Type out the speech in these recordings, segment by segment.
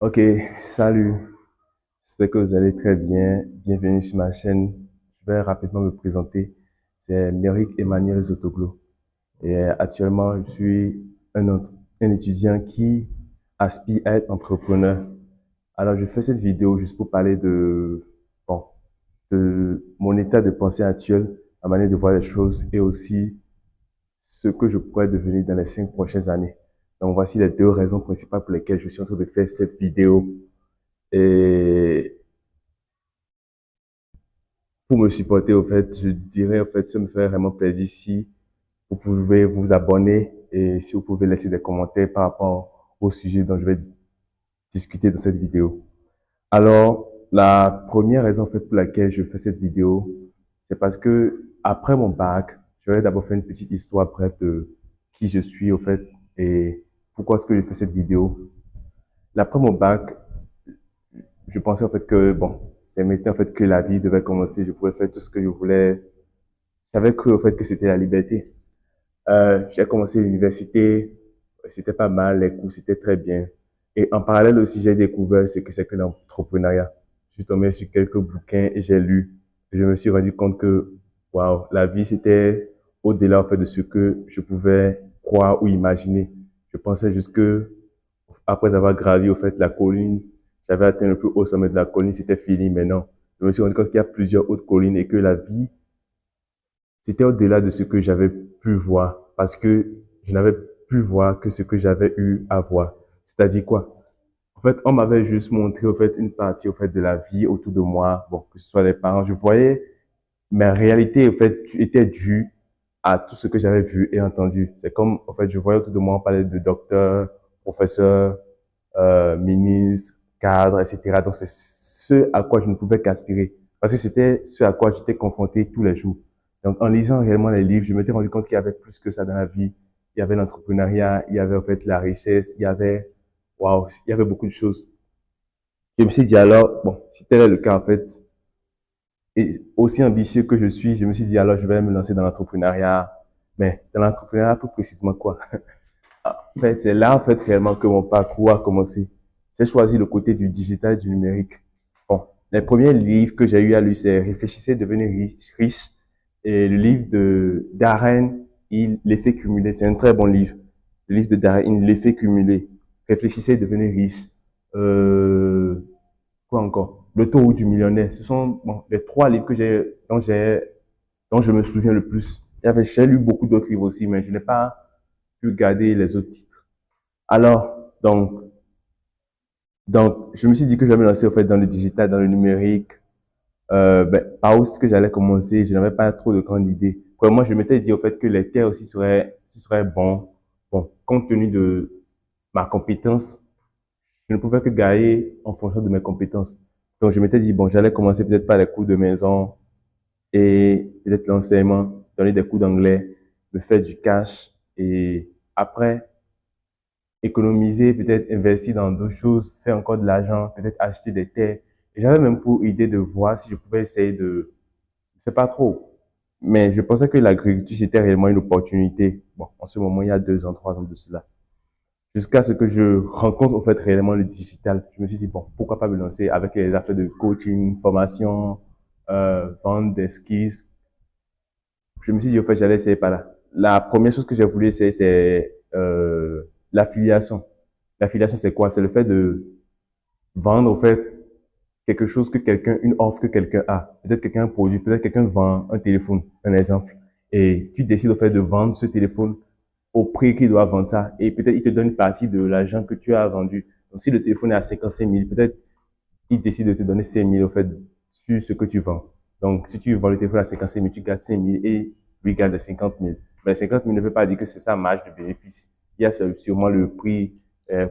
Ok, salut. J'espère que vous allez très bien. Bienvenue sur ma chaîne. Je vais rapidement me présenter. C'est Méric Emmanuel Zotoglo. Et actuellement, je suis un étudiant qui aspire à être entrepreneur. Alors, je fais cette vidéo juste pour parler bon, de mon état de pensée actuel, ma manière de voir les choses et aussi ce que je pourrais devenir dans les 5 prochaines années. Donc, voici les deux raisons principales pour lesquelles je suis en train de faire cette vidéo. Et pour me supporter, au fait, je dirais, au fait, ça me fait vraiment plaisir si vous pouvez vous abonner et si vous pouvez laisser des commentaires par rapport au sujet dont je vais discuter dans cette vidéo. Alors, la première raison, en fait, pour laquelle je fais cette vidéo, c'est parce que après mon bac, je vais d'abord faire une petite histoire brève de qui je suis, au fait, et pourquoi est-ce que je fais cette vidéo. Après mon bac, je pensais, en fait, que, bon, c'est maintenant, en fait, que la vie devait commencer, je pouvais faire tout ce que je voulais. J'avais cru au fait que c'était la liberté. J'ai commencé l'université, c'était pas mal, les cours c'était très bien. Et en parallèle aussi, j'ai découvert ce que c'est que l'entrepreneuriat. Je suis tombé sur quelques bouquins et j'ai lu. Et je me suis rendu compte que, waouh, la vie c'était au-delà en fait de ce que je pouvais croire ou imaginer. Je pensais juste que après avoir gravi au fait la colline, j'avais atteint le plus haut sommet de la colline, c'était fini. Mais non, je me suis rendu compte qu'il y a plusieurs autres collines et que la vie c'était au-delà de ce que j'avais pu voir, parce que je n'avais pu voir que ce que j'avais eu à voir. C'est-à-dire quoi? En fait, on m'avait juste montré, au fait, une partie, au fait, de la vie autour de moi. Bon, que ce soit les parents, je voyais, mais en réalité, au fait, était due à tout ce que j'avais vu et entendu. C'est comme, en fait, je voyais autour de moi, on parlait de docteurs, professeurs, ministres, cadres, etc. Donc, c'est ce à quoi je ne pouvais qu'aspirer. Parce que c'était ce à quoi j'étais confronté tous les jours. Donc, en lisant réellement les livres, je m'étais rendu compte qu'il y avait plus que ça dans la vie. Il y avait l'entrepreneuriat, il y avait en fait la richesse, il y avait, waouh, il y avait beaucoup de choses. Je me suis dit alors, bon, si tel est le cas en fait, et aussi ambitieux que je suis, je me suis dit alors je vais me lancer dans l'entrepreneuriat. Mais dans l'entrepreneuriat, plus précisément quoi? En fait, c'est là en fait réellement que mon parcours a commencé. J'ai choisi le côté du digital et du numérique. Bon, les premiers livres que j'ai eu à lire, c'est Réfléchissez, devenez riche. Et le livre de Darren, l'effet cumulé, c'est un très bon livre. Le livre de Darren, l'effet cumulé. Réfléchissez, devenez riche. Euh, quoi encore? Le taux du millionnaire. Ce sont bon, les trois livres dont je me souviens le plus. J'ai lu beaucoup d'autres livres aussi, mais je n'ai pas pu garder les autres titres. Alors, je me suis dit que je vais me lancer au fait dans le digital, dans le numérique. Par où est-ce que j'allais commencer? Je n'avais pas trop de grandes idées. Moi, je m'étais dit au fait que les terres aussi ce serait bon. Bon, compte tenu de ma compétence, je ne pouvais que gagner en fonction de mes compétences. Donc, je m'étais dit, bon, j'allais commencer peut-être par les cours de maison et peut-être l'enseignement, donner des cours d'anglais, me faire du cash et après, économiser, peut-être investir dans d'autres choses, faire encore de l'argent, peut-être acheter des terres. Et j'avais même pour idée de voir si je pouvais essayer je sais pas trop, mais je pensais que l'agriculture c'était réellement une opportunité. Bon, en ce moment, il y a 2 ans, 3 ans de cela. Jusqu'à ce que je rencontre en fait réellement le digital. Je me suis dit, bon, pourquoi pas me lancer avec les affaires de coaching, formation, vente des skills. Je me suis dit, en fait, j'allais essayer par là. La première chose que j'ai voulu essayer, c'est l'affiliation. L'affiliation, c'est quoi? C'est le fait de vendre, au fait, quelque chose que quelqu'un, une offre que quelqu'un a. Peut-être quelqu'un a un produit, peut-être quelqu'un vend un téléphone, un exemple. Et tu décides, au fait, de vendre ce téléphone au prix qu'il doit vendre ça. Et peut-être il te donne une partie de l'argent que tu as vendu. Donc, si le téléphone est à 55 000, peut-être il décide de te donner 5 000, au fait, sur ce que tu vends. Donc, si tu vends le téléphone à 55 000, tu gardes 5 000 et lui garde 50 000. Mais 50 000 ne veut pas dire que c'est sa marge de bénéfice. Il y a sûrement le prix euh,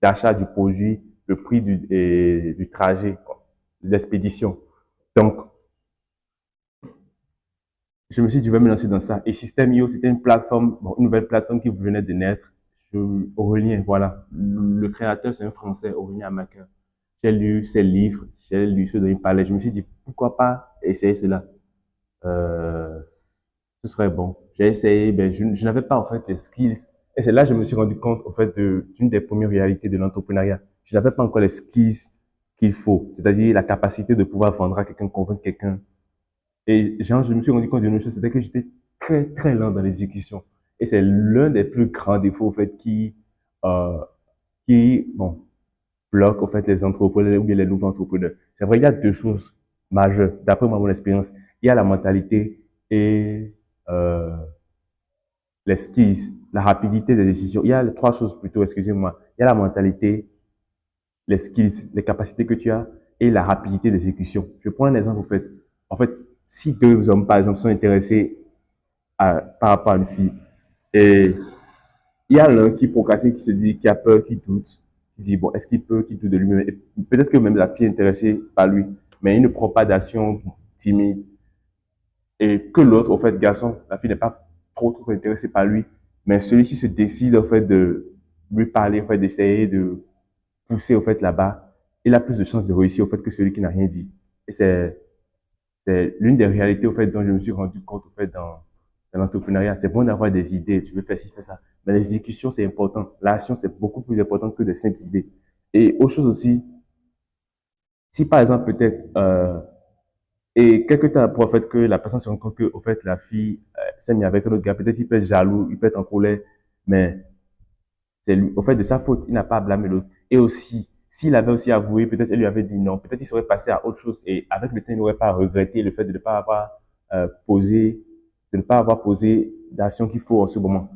d'achat du produit, le prix du trajet, de l'expédition. Donc, je me suis dit, je vais me lancer dans ça. Et System.io, c'était une plateforme, bon, une nouvelle plateforme qui venait de naître. Aurélien, voilà. Le créateur, c'est un Français, Aurélien Amaker. J'ai lu ses livres, j'ai lu ceux dont il parlait. Je me suis dit, pourquoi pas essayer cela? Euh, Ce serait bon. J'ai essayé, je n'avais pas en fait les skills. Et c'est là que je me suis rendu compte, en fait, d'une des premières réalités de l'entrepreneuriat. je n'avais pas encore les skills qu'il faut, c'est-à-dire la capacité de pouvoir vendre à quelqu'un, convaincre quelqu'un. Et genre, je me suis rendu compte d'une chose, c'était que j'étais très, très lent dans l'exécution. Et c'est l'un des plus grands défauts, en fait, euh, bon, bloque, en fait, les entrepreneurs ou bien les nouveaux entrepreneurs. C'est vrai, il y a deux choses majeures, d'après moi, mon expérience. Il y a la mentalité et euh, les skills, la rapidité des décisions. Il y a les trois choses plutôt, excusez-moi. Il y a la mentalité, les skills, les capacités que tu as et la rapidité d'exécution. Je prends un exemple, en fait, si deux hommes, par exemple, sont intéressés par rapport à une fille, et il y a l'un qui procrastine, qui se dit, qui a peur, qui doute, qui dit, bon, est-ce qu'il peut, qui doute de lui-même. Peut-être que même la fille est intéressée par lui, mais il ne prend pas d'action timide. Et que l'autre, au fait, garçon, la fille n'est pas trop intéressée par lui, mais celui qui se décide, en fait, de lui parler, en fait, d'essayer de pousser, au fait, là-bas, il a plus de chances de réussir, au fait, que celui qui n'a rien dit. Et c'est l'une des réalités, au fait, dont je me suis rendu compte, au fait, dans l'entrepreneuriat. C'est bon d'avoir des idées, tu veux faire ci, faire ça. Mais l'exécution, c'est important. L'action, c'est beaucoup plus important que des simples idées. Et autre chose aussi, si par exemple, peut-être, et quelque temps après, en fait, que la personne se rend compte que, au fait, la fille s'est mise avec un autre gars, peut-être il peut être jaloux, il peut être en colère, mais c'est lui, au fait, de sa faute, il n'a pas à blâmer l'autre. Et aussi, s'il avait aussi avoué, peut-être elle lui avait dit non, peut-être il serait passé à autre chose et avec le temps, il n'aurait pas regretté le fait de ne pas avoir posé, de ne pas avoir posé d'action qu'il faut en ce moment.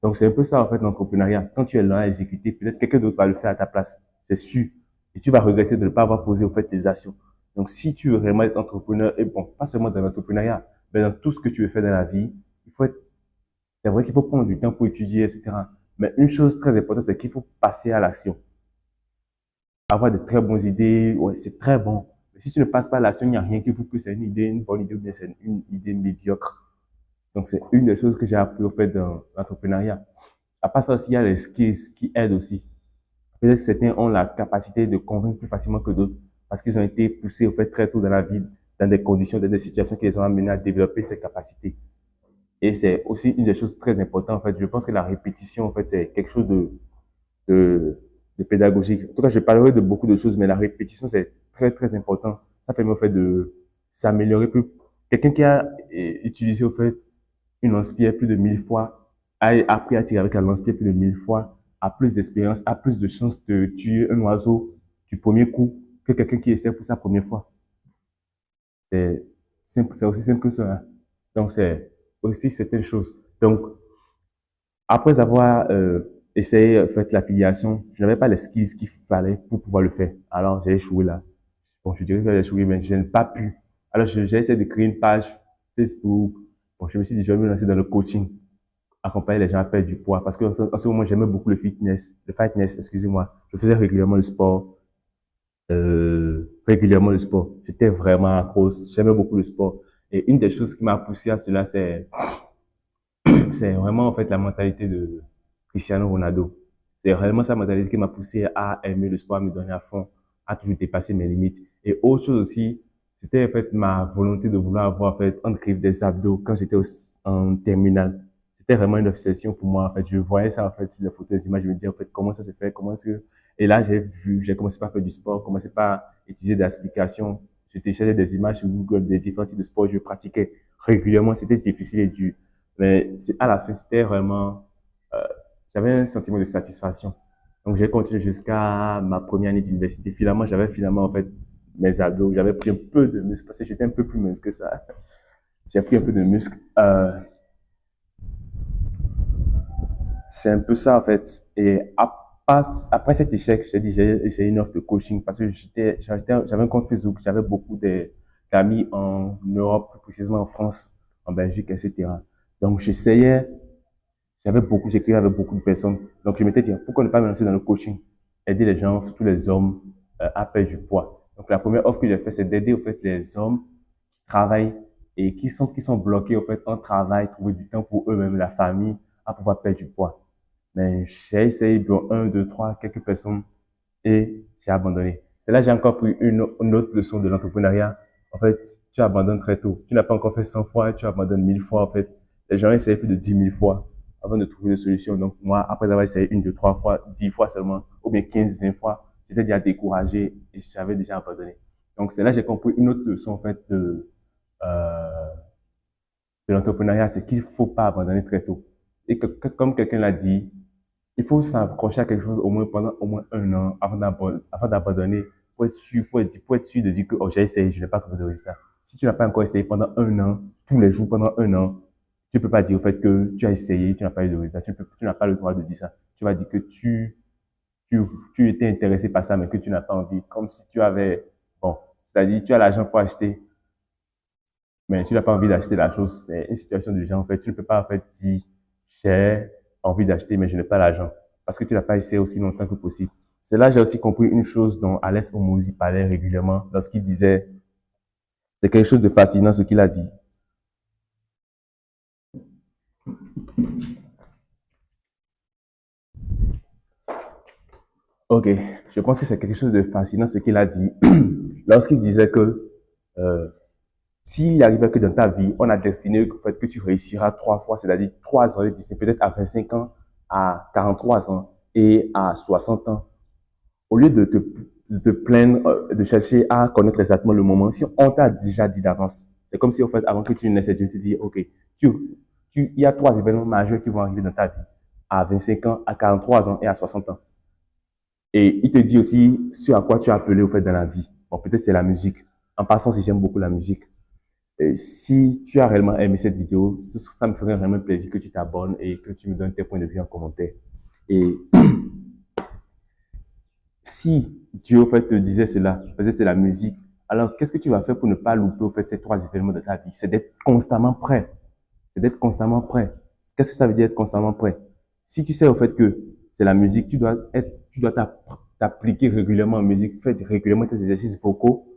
Donc, c'est un peu ça, en fait, l'entrepreneuriat. Quand tu es là à exécuter, peut-être quelqu'un d'autre va le faire à ta place. C'est sûr. Et tu vas regretter de ne pas avoir posé, au fait, des actions. Donc, si tu veux vraiment être entrepreneur, et bon, pas seulement dans l'entrepreneuriat, mais dans tout ce que tu veux faire dans la vie, il faut être c'est vrai qu'il faut prendre du temps pour étudier, etc. Mais une chose très importante, c'est qu'il faut passer à l'action. Avoir de très bonnes idées, ouais, c'est très bon. Mais si tu ne passes pas à l'action, il n'y a rien qui prouve que c'est une idée, une bonne idée ou bien c'est une idée médiocre. Donc, c'est une des choses que j'ai appris au fait dans l'entrepreneuriat. À part ça aussi, il y a les skills qui aident aussi. Peut-être que certains ont la capacité de convaincre plus facilement que d'autres parce qu'ils ont été poussés au fait très tôt dans la vie, dans des conditions, dans des situations qui les ont amenés à développer ces capacités. Et c'est aussi une des choses très importantes, en fait. Je pense que la répétition, en fait, c'est quelque chose de, de pédagogique. En tout cas, je parlerai de beaucoup de choses, mais la répétition, c'est très, très important. Ça permet, en fait, de s'améliorer plus. Quelqu'un qui a utilisé, en fait, une lance-pierre plus de 1000 fois, a appris à tirer avec la lance-pierre plus de 1000 fois, a plus d'expérience, a plus de chances de tuer un oiseau du premier coup que quelqu'un qui essaie pour sa première fois. C'est simple, c'est aussi simple que ça, hein. Donc, c'est aussi certaines choses. Donc, après avoir essayé, fait l'affiliation, je n'avais pas les skills qu'il fallait pour pouvoir le faire. Alors, j'ai échoué là. Bon, je dirais que j'ai échoué, mais je n'ai pas pu. Alors, j'ai essayé de créer une page Facebook. Bon, je me suis dit, je vais me lancer dans le coaching, accompagner les gens à perdre du poids. Parce qu'en en ce moment, j'aimais beaucoup le fitness, excusez-moi. Je faisais régulièrement le sport, régulièrement le sport. J'étais vraiment accro. J'aimais beaucoup le sport. Et une des choses qui m'a poussé à cela, c'est vraiment en fait la mentalité de Cristiano Ronaldo. C'est réellement sa mentalité qui m'a poussé à aimer le sport, à me donner à fond, à toujours dépasser mes limites. Et autre chose aussi, c'était en fait ma volonté de vouloir avoir en fait un griffe des abdos quand j'étais en terminale. C'était vraiment une obsession pour moi. En fait, je voyais ça en fait sur les photos, les images, je me disais en fait comment ça se fait, comment est-ce que. Et là, j'ai commencé par faire du sport, commencé par utiliser des applications. Je téléchargeais des images sur Google des différents types de sports, je pratiquais régulièrement. C'était difficile et dur. Mais à la fin, c'était vraiment, euh, j'avais un sentiment de satisfaction. Donc, j'ai continué jusqu'à ma première année d'université. Finalement, j'avais finalement, en fait, mes abdos. J'avais pris un peu de muscle parce que j'étais un peu plus mince que ça. J'ai pris un peu de muscle. C'est un peu ça, en fait. Et après cet échec, j'ai dit, j'ai essayé une offre de coaching parce que j'avais un compte Facebook. J'avais beaucoup d'amis en Europe, plus précisément en France, en Belgique, etc. Donc, j'écrivais avec beaucoup de personnes. Donc, je m'étais dit, pourquoi ne pas me lancer dans le coaching? Aider les gens, surtout les hommes, à perdre du poids. Donc, la première offre que j'ai faite, c'est d'aider, au fait, les hommes qui travaillent et qui sont bloqués, au fait, en travail, trouver du temps pour eux-mêmes, la famille, à pouvoir perdre du poids. Mais j'ai essayé, bon, un, deux, trois, quelques personnes et j'ai abandonné. C'est là que j'ai encore pris une autre leçon de l'entrepreneuriat. En fait, tu abandonnes très tôt. Tu n'as pas encore fait 100 fois, tu abandonnes 1000 fois, en fait. Les gens essaient plus de 10 000 fois avant de trouver des solutions. Donc, moi, après avoir essayé une, deux, trois fois, 10 fois seulement, ou bien 15, 20 fois, j'étais déjà découragé et j'avais déjà abandonné. Donc, c'est là que j'ai compris une autre leçon, en fait, euh, de l'entrepreneuriat, c'est qu'il faut pas abandonner très tôt. Et comme quelqu'un l'a dit, il faut s'accrocher à quelque chose au moins pendant au moins un an avant d'abandonner pour être sûr de dire que oh, j'ai essayé, je n'ai pas trouvé de résultat. Si tu n'as pas encore essayé pendant un an, tous les jours pendant un an, tu ne peux pas dire au fait que tu as essayé, tu n'as pas eu de résultat. Tu n'as pas le droit de dire ça. Tu vas dire que tu, tu étais intéressé par ça, mais que tu n'as pas envie. Comme si tu avais, bon, c'est-à-dire tu as l'argent pour acheter, mais tu n'as pas envie d'acheter la chose. C'est une situation de genre, en fait. Tu ne peux pas, en fait, dire, j'ai envie d'acheter, mais je n'ai pas l'argent. Parce que tu n'as pas essayé aussi longtemps que possible. C'est là que j'ai aussi compris une chose dont Alex Omozi parlait régulièrement lorsqu'il disait, c'est quelque chose de fascinant ce qu'il a dit. Ok, je pense que c'est quelque chose de fascinant ce qu'il a dit lorsqu'il disait que euh, s'il arrivait que dans ta vie, on a destiné au fait que tu réussiras trois fois, c'est-à-dire trois ans de Disney, peut-être à 25 ans, à 43 ans et à 60 ans, au lieu de te plaindre, de chercher à connaître exactement le moment, si on t'a déjà dit d'avance, c'est comme si, en fait, avant que tu naisses, Dieu te dit, OK, tu, il y a trois événements majeurs qui vont arriver dans ta vie, à 25 ans, à 43 ans et à 60 ans. Et il te dit aussi ce à quoi tu as appelé, au fait, dans la vie. Bon, peut-être c'est la musique. En passant, si j'aime beaucoup la musique. Et si tu as réellement aimé cette vidéo, ça me ferait vraiment plaisir que tu t'abonnes et que tu me donnes tes points de vue en commentaire. Et si Dieu, au fait, te disait cela, faisait c'est la musique, alors qu'est-ce que tu vas faire pour ne pas louper, au fait, ces trois événements de ta vie? C'est d'être constamment prêt. C'est d'être constamment prêt. Qu'est-ce que ça veut dire être constamment prêt? Si tu sais, au fait, que c'est la musique, tu dois t'appliquer régulièrement en musique, faire régulièrement tes exercices vocaux,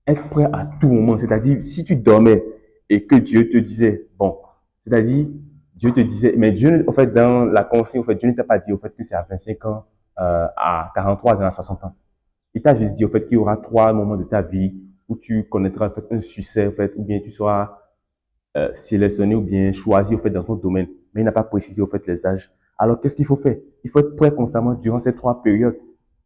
être prêt à tout moment. C'est-à-dire, si tu dormais et que Dieu te disait, bon, c'est-à-dire, Dieu te disait, mais Dieu, en fait, dans la consigne, en fait, Dieu ne t'a pas dit, au fait, que c'est à 25 ans, à 43 ans, à 60 ans. Il t'a juste dit, au fait, qu'il y aura trois moments de ta vie où tu connaîtras, en fait, un succès, en fait, ou bien tu seras sélectionné ou bien choisi, au fait, dans ton domaine. Mais il n'a pas précisé, au fait, les âges. Alors, qu'est-ce qu'il faut faire? Il faut être prêt constamment durant ces trois périodes.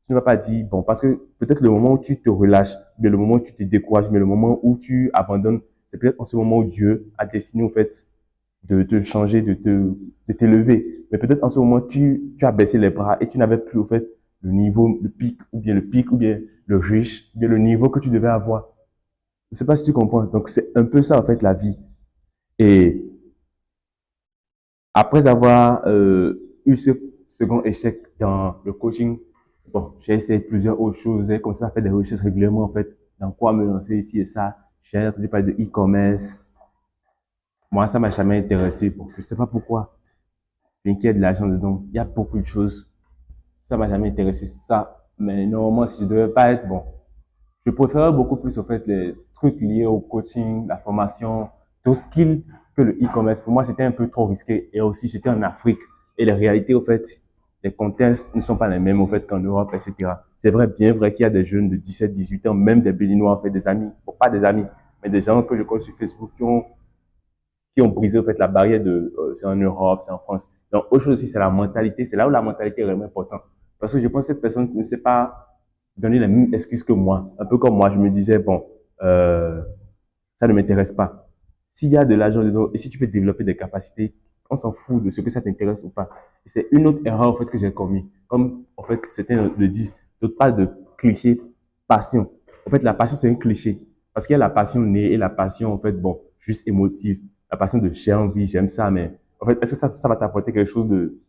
Tu ne vas pas dire, bon, parce que peut-être le moment où tu te relâches, mais le moment où tu te décourages, mais le moment où tu abandonnes, c'est peut-être en ce moment où Dieu a destiné, au fait, de te changer, de t'élever. Mais peut-être en ce moment, tu as baissé les bras et tu n'avais plus, au fait, le niveau, le pic, ou bien le riche, ou bien le niveau que tu devais avoir. Je ne sais pas si tu comprends. Donc, c'est un peu ça, en fait, la vie. Et après avoir eu ce second échec dans le coaching, bon, j'ai essayé plusieurs autres choses. J'ai commencé à faire des recherches régulièrement, en fait, dans quoi me lancer ici et ça. J'ai entendu parler de e-commerce. Moi, ça m'a jamais intéressé. Bon, je sais pas pourquoi. Bien qu'il y ait de l'argent dedans, il y a beaucoup de choses. Ça m'a jamais intéressé, ça. Mais normalement, si je devais pas être bon, je préfère beaucoup plus, en fait, les trucs liés au coaching, la formation, tout skill que le e-commerce. Pour moi, c'était un peu trop risqué. Et aussi, j'étais en Afrique. Et les réalités, au fait, les contextes ne sont pas les mêmes, au fait, qu'en Europe, etc. C'est vrai, bien vrai qu'il y a des jeunes de 17, 18 ans, même des Béninois, en fait, des amis. Bon, pas des amis, mais des gens que je connais sur Facebook qui ont brisé, en fait, la barrière de, c'est en Europe, c'est en France. Donc, autre chose aussi, c'est la mentalité. C'est là où la mentalité est vraiment importante. Parce que je pense que cette personne ne sait pas donner les mêmes excuses que moi. Un peu comme moi, je me disais, bon, euh, ça ne m'intéresse pas. S'il y a de l'argent dedans et si tu peux développer des capacités, on s'en fout de ce que ça t'intéresse ou pas. Et c'est une autre erreur, en fait, que j'ai commis. Comme, en fait, certains le disent. D'autres parlent de cliché passion. En fait, la passion, c'est un cliché. Parce qu'il y a la passion née et la passion, en fait, bon, juste émotive. La passion de j'ai envie, j'aime ça, mais en fait, est-ce que ça va t'apporter quelque chose de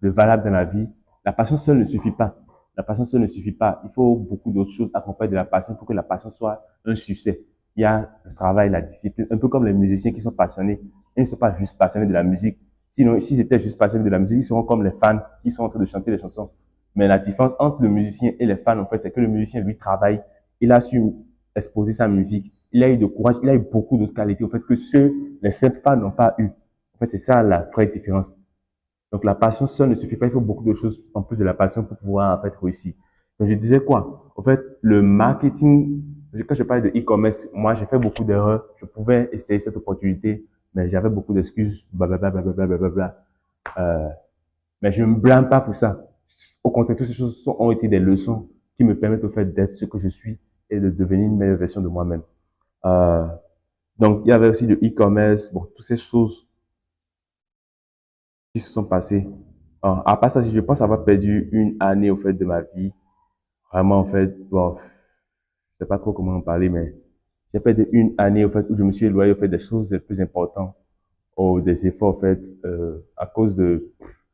valable dans la vie? La passion seule ne suffit pas. La passion seule ne suffit pas. Il faut beaucoup d'autres choses accompagnées de la passion pour que la passion soit un succès. Il y a le travail, la discipline, un peu comme les musiciens qui sont passionnés. Ils ne sont pas juste passionnés de la musique. Sinon, s'ils étaient juste passionnés de la musique, ils seront comme les fans qui sont en train de chanter les chansons. Mais la différence entre le musicien et les fans, en fait, c'est que le musicien, lui, travaille. Il a su exposer sa musique. Il a eu de courage. Il a eu beaucoup d'autres qualités, en fait, que les simples fans n'ont pas eu. En fait, c'est ça la vraie différence. Donc, la passion seule ne suffit pas. Il faut beaucoup de choses en plus de la passion pour pouvoir, en fait, réussir. Donc, je disais quoi? En fait, le marketing, quand je parle de e-commerce, moi, j'ai fait beaucoup d'erreurs. Je pouvais essayer cette opportunité, mais j'avais beaucoup d'excuses, blablabla, blablabla, blablabla. Mais je ne me blâme pas pour ça. Au contraire, toutes ces choses ont été des leçons qui me permettent au fait d'être ce que je suis et de devenir une meilleure version de moi-même. Euh, donc, il y avait aussi le e-commerce, bon, toutes ces choses qui se sont passées. À part ça, si je pense avoir perdu une année au fait de ma vie, vraiment, en fait, bon, je sais pas trop comment en parler, mais j'ai perdu une année au fait où je me suis éloigné au fait des choses les plus importantes, ou des efforts, en fait, à cause de,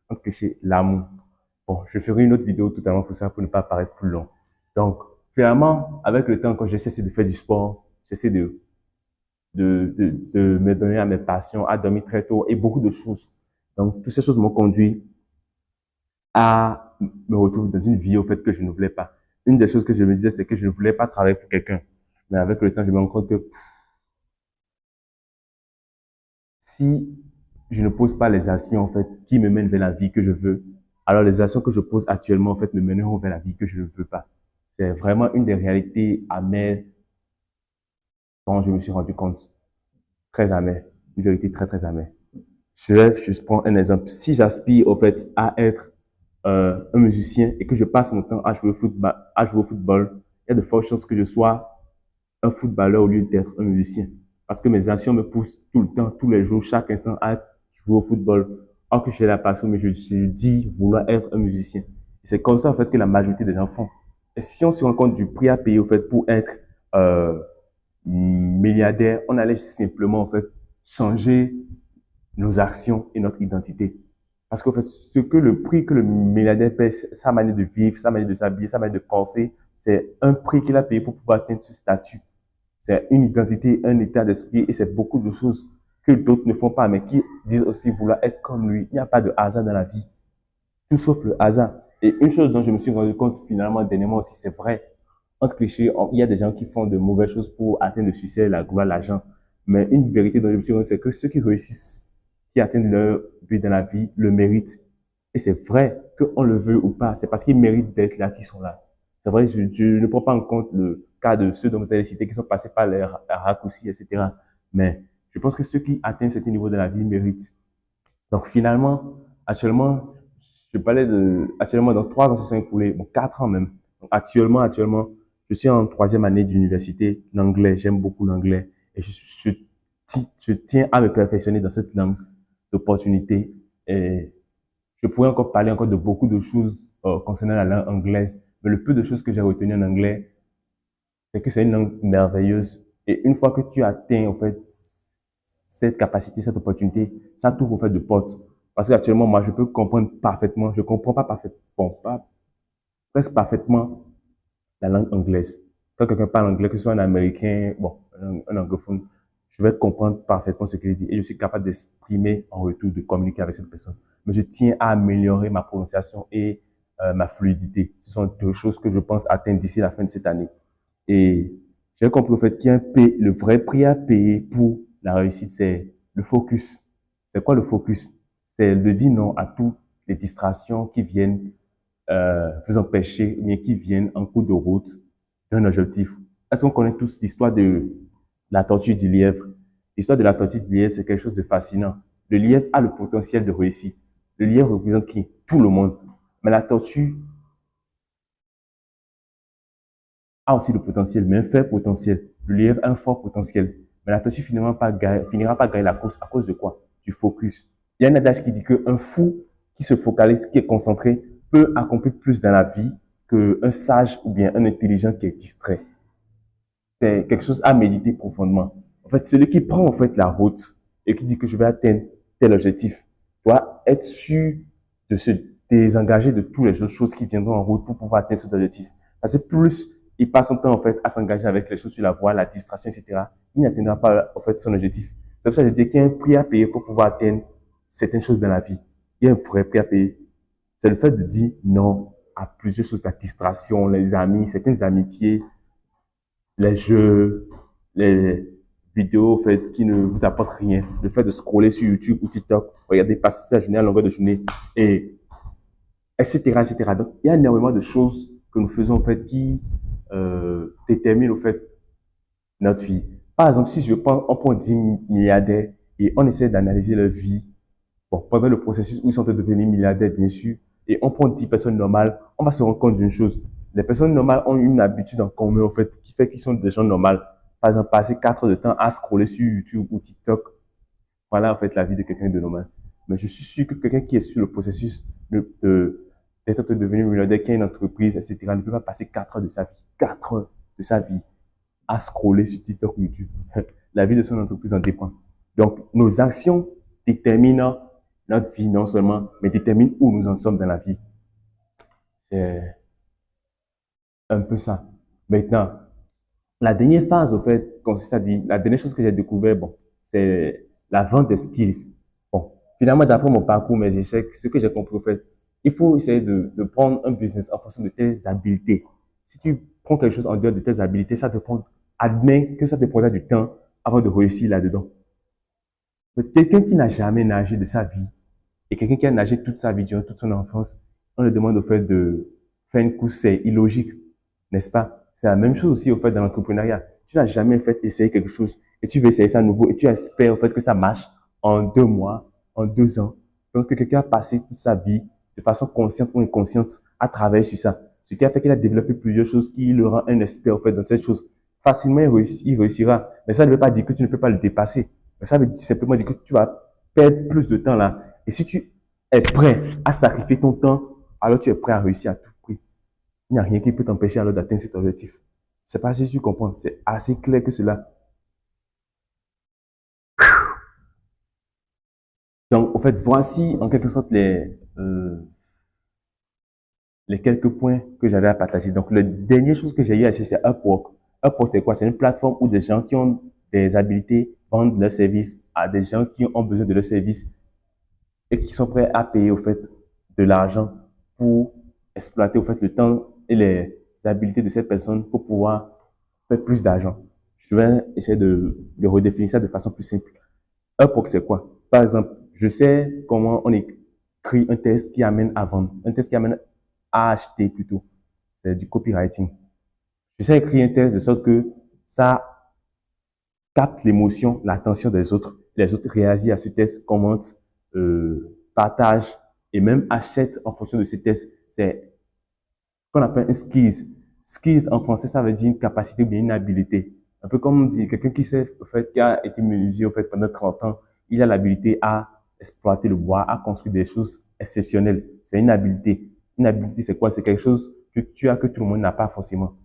entre clichés, l'amour. Bon, je ferai une autre vidéo totalement pour ça, pour ne pas paraître plus long. Donc, finalement, avec le temps, quand j'ai cessé de faire du sport, j'essaie de me donner à mes passions, à dormir très tôt et beaucoup de choses. Donc, toutes ces choses m'ont conduit à me retrouver dans une vie, au fait, que je ne voulais pas. Une des choses que je me disais, c'est que je ne voulais pas travailler pour quelqu'un. Mais avec le temps, je me rends compte que si je ne pose pas les actions, en fait, qui me mènent vers la vie que je veux, alors les actions que je pose actuellement, en fait, me mèneront vers la vie que je ne veux pas. C'est vraiment une des réalités amères dont je me suis rendu compte. Très amère. Une vérité très, très amère. Je prends un exemple. Si j'aspire, au fait, à être un musicien et que je passe mon temps à jouer au football, il y a de fortes chances que je sois un footballeur au lieu d'être un musicien. Parce que mes actions me poussent tout le temps, tous les jours, chaque instant à jouer au football. Alors que j'ai la passion, mais je dis vouloir être un musicien. Et c'est comme ça, en fait, que la majorité des gens font. Et si on se rend compte du prix à payer, au fait, pour être euh, milliardaire, on allait simplement, en fait, changer nos actions et notre identité. Parce qu'en fait, ce que le prix que le milliardaire paie, sa manière de vivre, sa manière de s'habiller, sa manière de penser, c'est un prix qu'il a payé pour pouvoir atteindre ce statut. C'est une identité, un état d'esprit et c'est beaucoup de choses que d'autres ne font pas, mais qui disent aussi vouloir être comme lui. Il n'y a pas de hasard dans la vie, tout sauf le hasard. Et une chose dont je me suis rendu compte finalement dernièrement aussi, c'est vrai. Entre clichés, il y a des gens qui font de mauvaises choses pour atteindre le succès, la gloire, l'argent. Mais une vérité dont je me suis rendu compte, c'est que ceux qui réussissent, qui atteignent leur but dans la vie, le méritent. Et c'est vrai qu'on le veut ou pas, c'est parce qu'ils méritent d'être là qu'ils sont là. C'est vrai, je ne prends pas en compte le cas de ceux dont vous avez cité qui sont passés par les raccourcis, etc. Mais je pense que ceux qui atteignent ce niveau de la vie méritent. Donc finalement, actuellement, je parlais actuellement, dans 3 ans se sont écoulés, bon, 4 ans même. Donc, actuellement, je suis en troisième année d'université, l'anglais, j'aime beaucoup l'anglais et je tiens à me perfectionner dans cette langue d'opportunité et je pourrais encore parler encore de beaucoup de choses concernant la langue anglaise, mais le peu de choses que j'ai retenu en anglais, c'est que c'est une langue merveilleuse. Et une fois que tu atteins, en fait, cette capacité, cette opportunité, ça t'ouvre, en fait, de portes. Parce qu'actuellement, moi, je peux comprendre parfaitement, je comprends pas parfaitement, bon, pas presque parfaitement la langue anglaise. Quand quelqu'un parle anglais, que ce soit un américain, bon, un anglophone, je vais comprendre parfaitement ce qu'il dit et je suis capable d'exprimer en retour, de communiquer avec cette personne. Mais je tiens à améliorer ma prononciation et ma fluidité. Ce sont deux choses que je pense atteindre d'ici la fin de cette année. Et j'ai compris au fait qu'il y a le vrai prix à payer pour la réussite, c'est le focus. C'est quoi le focus? C'est de dire non à toutes les distractions qui viennent vous empêcher, ou bien qui viennent en cours de route d'un objectif. Est-ce qu'on connaît tous l'histoire de la tortue du lièvre? L'histoire de la tortue du lièvre, c'est quelque chose de fascinant. Le lièvre a le potentiel de réussir. Le lièvre représente qui? Tout le monde. Mais la tortue a aussi le potentiel, mais un faible potentiel. Le lièvre a un fort potentiel. Mais la tortue finira pas gagner la course à cause de quoi? Du focus. Il y a un adage qui dit qu'un fou qui se focalise, qui est concentré, peut accomplir plus dans la vie qu'un sage ou bien un intelligent qui est distrait. C'est quelque chose à méditer profondément. En fait, celui qui prend en fait la route et qui dit que je vais atteindre tel objectif doit être sûr de se désengager de toutes les autres choses qui viendront en route pour pouvoir atteindre cet objectif. Parce que plus il passe son temps en fait à s'engager avec les choses sur la voie, la distraction, etc., il n'atteindra pas en fait son objectif. C'est pour ça que je dis qu'il y a un prix à payer pour pouvoir atteindre certaines choses dans la vie. Il y a un vrai prix à payer. C'est le fait de dire non à plusieurs choses, la distraction, les amis, certaines amitiés, les jeux, les vidéos en fait, qui ne vous apportent rien. Le fait de scroller sur YouTube ou TikTok, regarder passer sa journée à longueur de journée, et etc., etc. Donc, il y a énormément de choses que nous faisons en fait qui déterminent en fait notre vie. Par exemple, si on prend 10 milliardaires et on essaie d'analyser leur vie, Bon, pendant le processus où ils sont en train de devenir milliardaires, bien sûr, et on prend 10 personnes normales, on va se rendre compte d'une chose. Les personnes normales ont une habitude en commun, en fait, qui fait qu'ils sont des gens normaux. Par exemple, passer 4 heures de temps à scroller sur YouTube ou TikTok, voilà, en fait, la vie de quelqu'un de normal. Mais je suis sûr que quelqu'un qui est sur le processus d'être en train de devenir millionnaire, qui a une entreprise, etc., ne peut pas passer 4 heures de sa vie, 4 heures de sa vie à scroller sur TikTok ou YouTube. La vie de son entreprise en dépend. Donc, nos actions déterminent notre vie non seulement, mais déterminent où nous en sommes dans la vie. C'est un peu ça. Maintenant, la dernière phase, au fait, consiste à dire, la dernière chose que j'ai découvert, bon, c'est la vente des skills. Bon, finalement, d'après mon parcours, mes échecs, ce que j'ai compris, au fait, il faut essayer de prendre un business en fonction de tes habiletés. Si tu prends quelque chose en dehors de tes habiletés, ça te prend, admets que ça te prendra du temps avant de réussir là-dedans. Mais quelqu'un qui n'a jamais nagé de sa vie et quelqu'un qui a nagé toute sa vie, durant toute son enfance, on le demande au fait de faire une course, c'est illogique, n'est-ce pas? C'est la même chose aussi au fait dans l'entrepreneuriat. Tu n'as jamais fait essayer quelque chose et tu veux essayer ça à nouveau et tu espères au fait que ça marche en 2 mois, en 2 ans. Donc que quelqu'un a passé toute sa vie de façon consciente ou inconsciente à travailler sur ça. Ce qui a fait qu'il a développé plusieurs choses qui le rend un expert au fait dans cette chose. Facilement, il réussira. Mais ça ne veut pas dire que tu ne peux pas le dépasser. Mais ça veut simplement dire que tu vas perdre plus de temps là. Et si tu es prêt à sacrifier ton temps, alors tu es prêt à réussir à tout prix. Il n'y a rien qui peut t'empêcher alors d'atteindre cet objectif. Je ne sais pas si tu comprends. C'est assez clair que cela. Donc, en fait, voici en quelque sorte les quelques points que j'avais à partager. Donc, la dernière chose que j'ai eu à essayer, c'est Upwork. Upwork, c'est quoi? C'est une plateforme où des gens qui ont des habilités vendent leurs services à des gens qui ont besoin de leurs services et qui sont prêts à payer au fait de l'argent pour exploiter au fait le temps et les habilités de cette personne pour pouvoir faire plus d'argent. Je vais essayer de redéfinir ça de façon plus simple. Upwork, c'est quoi? Par exemple, je sais comment on écrit un test qui amène à vendre, un test qui amène à acheter plutôt. C'est du copywriting. Je sais écrire un test de sorte que ça capte l'émotion, l'attention des autres. Les autres réagissent à ce test, commentent, partagent et même achètent en fonction de ces tests. C'est ce qu'on appelle un skills. Skills en français, ça veut dire une capacité ou bien une habilité. Un peu comme on dit, quelqu'un qui sait, au fait, qui a été menuisier, au fait, pendant 30 ans, il a l'habilité à exploiter le bois, à construire des choses exceptionnelles. C'est une habilité. Une habilité, c'est quoi? C'est quelque chose que tu as que tout le monde n'a pas forcément.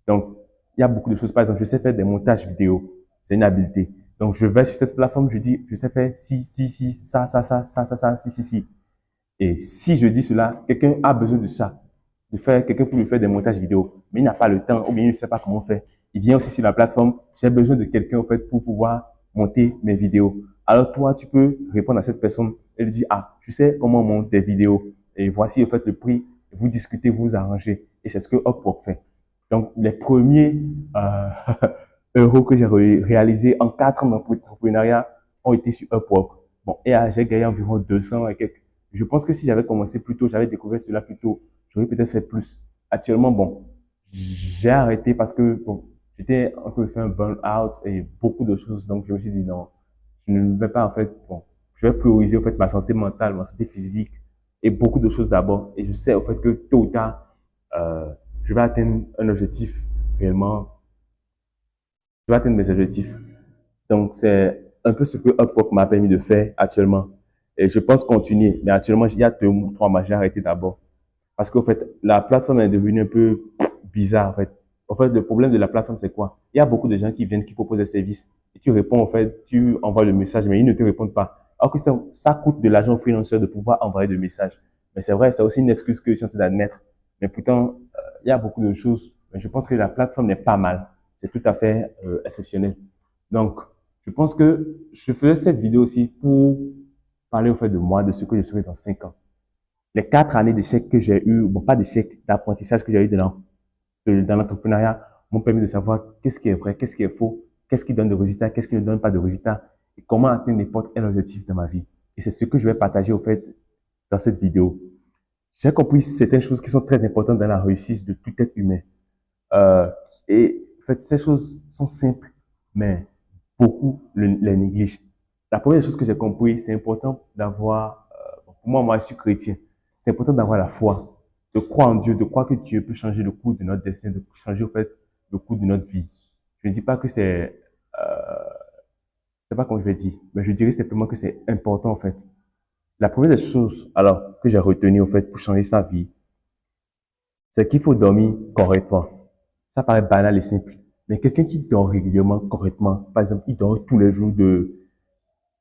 Donc, il y a beaucoup de choses. Par exemple, je sais faire des montages vidéo. C'est une habileté. Donc, je vais sur cette plateforme, je dis, je sais faire si, ça, si. Et si je dis cela, quelqu'un a besoin de ça, de faire quelqu'un pour lui faire des montages vidéo, mais il n'a pas le temps ou bien il ne sait pas comment faire. Il vient aussi sur la plateforme, j'ai besoin de quelqu'un en fait pour pouvoir monter mes vidéos. Alors toi, tu peux répondre à cette personne et lui dire, ah, tu sais comment on monte des vidéos et voici en fait le prix, vous discutez, vous vous arrangez. Et c'est ce que Upwork fait. Donc, les premiers euros que j'ai réalisés en 4 ans d'entrepreneuriat ont été sur Upwork. Bon, et j'ai gagné environ 200 et quelques. Je pense que si j'avais commencé plus tôt, j'avais découvert cela plus tôt, j'aurais peut-être fait plus. Actuellement, bon, j'ai arrêté parce que bon, j'étais en train de faire un burn-out et beaucoup de choses. Donc, je me suis dit non, je ne vais pas en fait, bon, je vais prioriser en fait ma santé mentale, ma santé physique et beaucoup de choses d'abord. Et je sais au fait que tôt ou tard, je vais atteindre un objectif réellement, je vais atteindre mes objectifs. Donc, c'est un peu ce que Upwork m'a permis de faire actuellement. Et je pense continuer. Mais actuellement, il y a 2 ou 3 mois, j'ai arrêté d'abord. Parce qu'en fait, la plateforme est devenue un peu bizarre, en fait. En fait, le problème de la plateforme, c'est quoi? Il y a beaucoup de gens qui viennent, qui proposent des services. Et tu réponds, en fait, tu envoies le message, mais ils ne te répondent pas. Alors que ça coûte de l'argent aux freelancers de pouvoir envoyer des messages. Mais c'est vrai, c'est aussi une excuse que je suis en train d'admettre. Mais pourtant, il y a beaucoup de choses. Mais je pense que la plateforme n'est pas mal. C'est tout à fait exceptionnel. Donc, je pense que je faisais cette vidéo aussi pour parler au fait de moi, de ce que je serai dans 5 ans. Les 4 années d'échec que j'ai eu, bon, pas d'échec, d'apprentissage que j'ai eu dans l'entrepreneuriat m'ont permis de savoir qu'est-ce qui est vrai, qu'est-ce qui est faux, qu'est-ce qui donne de résultats, qu'est-ce qui ne donne pas de résultats et comment atteindre n'importe quel objectif dans ma vie. Et c'est ce que je vais partager au fait dans cette vidéo. J'ai compris certaines choses qui sont très importantes dans la réussite de tout être humain. Euh, et en fait, ces choses sont simples, mais beaucoup les négligent. la première chose que j'ai compris, c'est important d'avoir, pour moi, je suis chrétien, c'est important d'avoir la foi, de croire en Dieu, de croire que Dieu peut changer le cours de notre destin, de changer, au fait, le cours de notre vie. Je ne dis pas que c'est pas comme je vais dire, mais je dirais simplement que c'est important, en fait. La première des choses, alors, que j'ai retenu, en fait, pour changer sa vie, c'est qu'il faut dormir correctement. Ça paraît banal et simple. Mais quelqu'un qui dort régulièrement, correctement, par exemple, il dort tous les jours de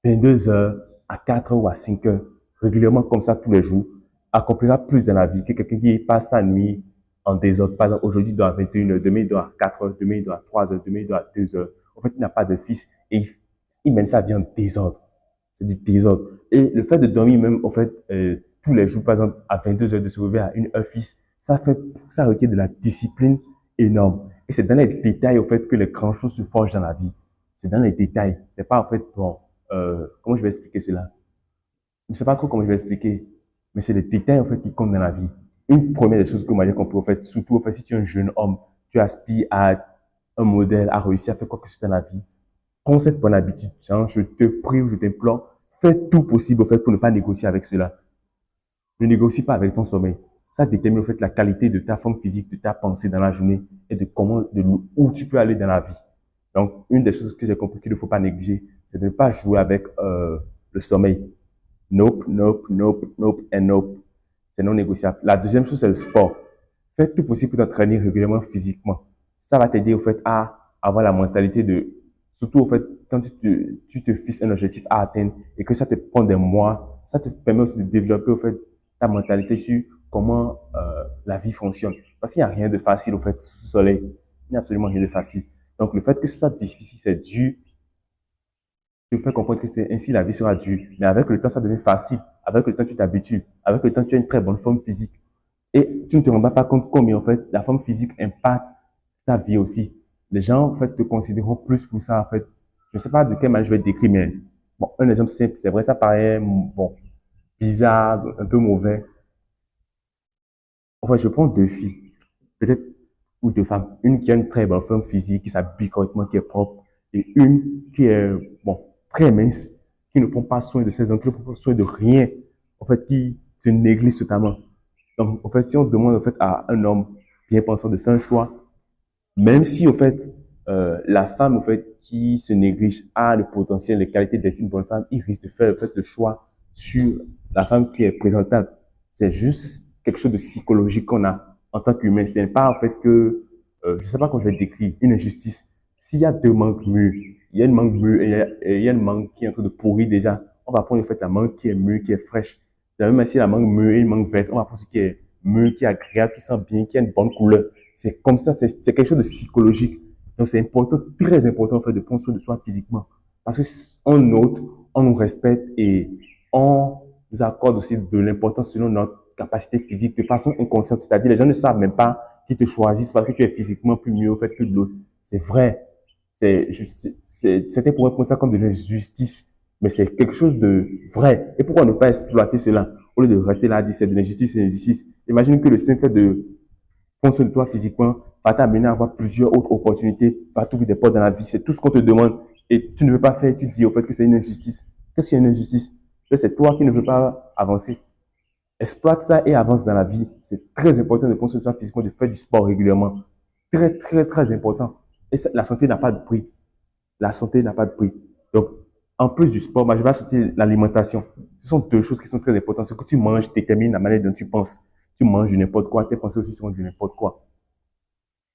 22 heures à 4 heures ou à 5 heures, régulièrement comme ça tous les jours, accomplira plus dans la vie que quelqu'un qui passe sa nuit en désordre. Par exemple, aujourd'hui, il dort à 21 heures, demain, il dort à 4 heures, demain, il dort à 3 heures, demain, il dort à 2 heures. En fait, il n'a pas de fils et il mène sa vie en désordre. C'est du désordre. Et le fait de dormir même, en fait, tous les jours, par exemple, à 22 heures, de se réveiller à une heure fixe, ça requiert de la discipline énorme. Et c'est dans les détails, en fait, que les grandes choses se forgent dans la vie. C'est dans les détails. C'est pas, en fait, bon, comment je vais expliquer cela? Je ne sais pas trop comment je vais expliquer, mais c'est les détails, en fait, qui comptent dans la vie. Une première des choses que moi j'ai compris, en fait, surtout, en fait, si tu es un jeune homme, tu aspires à un modèle, à réussir à faire quoi que ce soit dans la vie, prends cette bonne habitude, genre, je te prie ou je t'implore, fais tout possible, en fait, pour ne pas négocier avec cela. Ne négocie pas avec ton sommeil. Ça détermine, en fait, la qualité de ta forme physique, de ta pensée dans la journée et de comment, où tu peux aller dans la vie. Donc, une des choses que j'ai compris qu'il ne faut pas négliger, c'est de ne pas jouer avec le sommeil. Nope, nope, nope, nope et nope. C'est non négociable. La deuxième chose, c'est le sport. Fais tout possible pour t'entraîner régulièrement physiquement. Ça va t'aider, au fait, à avoir la mentalité de, surtout, au fait, quand tu te fixes un objectif à atteindre et que ça te prend des mois, ça te permet aussi de développer, au fait, ta mentalité sur comment la vie fonctionne. Parce qu'il n'y a rien de facile, au fait, sous le soleil. Il n'y a absolument rien de facile. Donc, le fait que ce soit difficile, c'est dû te faire comprendre que c'est ainsi la vie sera dure. Mais avec le temps, ça devient facile. Avec le temps, tu t'habitues. Avec le temps, tu as une très bonne forme physique. Et tu ne te rends pas compte combien, en fait, la forme physique impacte ta vie aussi. Les gens, en fait, te considéreront plus pour ça, en fait. Je ne sais pas de quelle manière je vais te décrire, mais bon, un exemple simple, c'est vrai, ça paraît, bon, bizarre, un peu mauvais. En fait, je prends deux filles, peut-être, ou deux femmes. Une qui a une très bonne forme physique, qui s'habille correctement, qui est propre, et une qui est, bon, très mince, qui ne prend pas soin de ses ongles, qui ne prend pas soin de rien, en fait, qui se néglige totalement. Donc, en fait, si on demande, en fait, à un homme bien pensant de faire un choix, même si, en fait, la femme, en fait, qui se néglige a le potentiel, les qualités d'être une bonne femme, il risque de faire, en fait, le choix sur la femme qui est présentable. C'est juste quelque chose de psychologique qu'on a en tant qu'humain. Ce n'est pas, en fait, que, je sais pas comment je vais décrire, une injustice. S'il y a deux mangues mûres, il y a une mangue mûre et il y a une mangue qui est en train de pourrir déjà, on va prendre, en fait, la mangue qui est mûre, qui est fraîche. De la même manière, si la mangue mûre et une mangue verte, on va prendre ce qui est mûr, qui est agréable, qui sent bien, qui a une bonne couleur. C'est comme ça, c'est quelque chose de psychologique. Donc, c'est important, très important, en fait, de prendre soin de soi physiquement. Parce que on note, on nous respecte et on nous accorde aussi de l'importance selon notre capacité physique de façon inconsciente. C'est-à-dire, les gens ne savent même pas qu'ils te choisissent parce que tu es physiquement plus mieux, au fait, que de l'autre. C'est vrai. C'était pourrait prendre ça comme de l'injustice, mais c'est quelque chose de vrai. Et pourquoi ne pas exploiter cela au lieu de rester là à dire c'est de l'injustice, c'est de l'injustice. Imagine que le simple fait de prendre soin de toi physiquement va t'amener à avoir plusieurs autres opportunités, va t'ouvrir des portes dans la vie. C'est tout ce qu'on te demande et tu ne veux pas faire, tu dis au fait que c'est une injustice. Qu'est-ce qu'une injustice? C'est toi qui ne veux pas avancer. Exploite ça et avance dans la vie. C'est très important de prendre soin de soi physiquement, de faire du sport régulièrement. Très, très, très important. Et ça, la santé n'a pas de prix. La santé n'a pas de prix. Donc, en plus du sport, moi, je vais ajouter l'alimentation. Ce sont deux choses qui sont très importantes. Ce que tu manges détermine la manière dont tu penses. Tu manges du n'importe quoi, tes pensées aussi seront du n'importe quoi.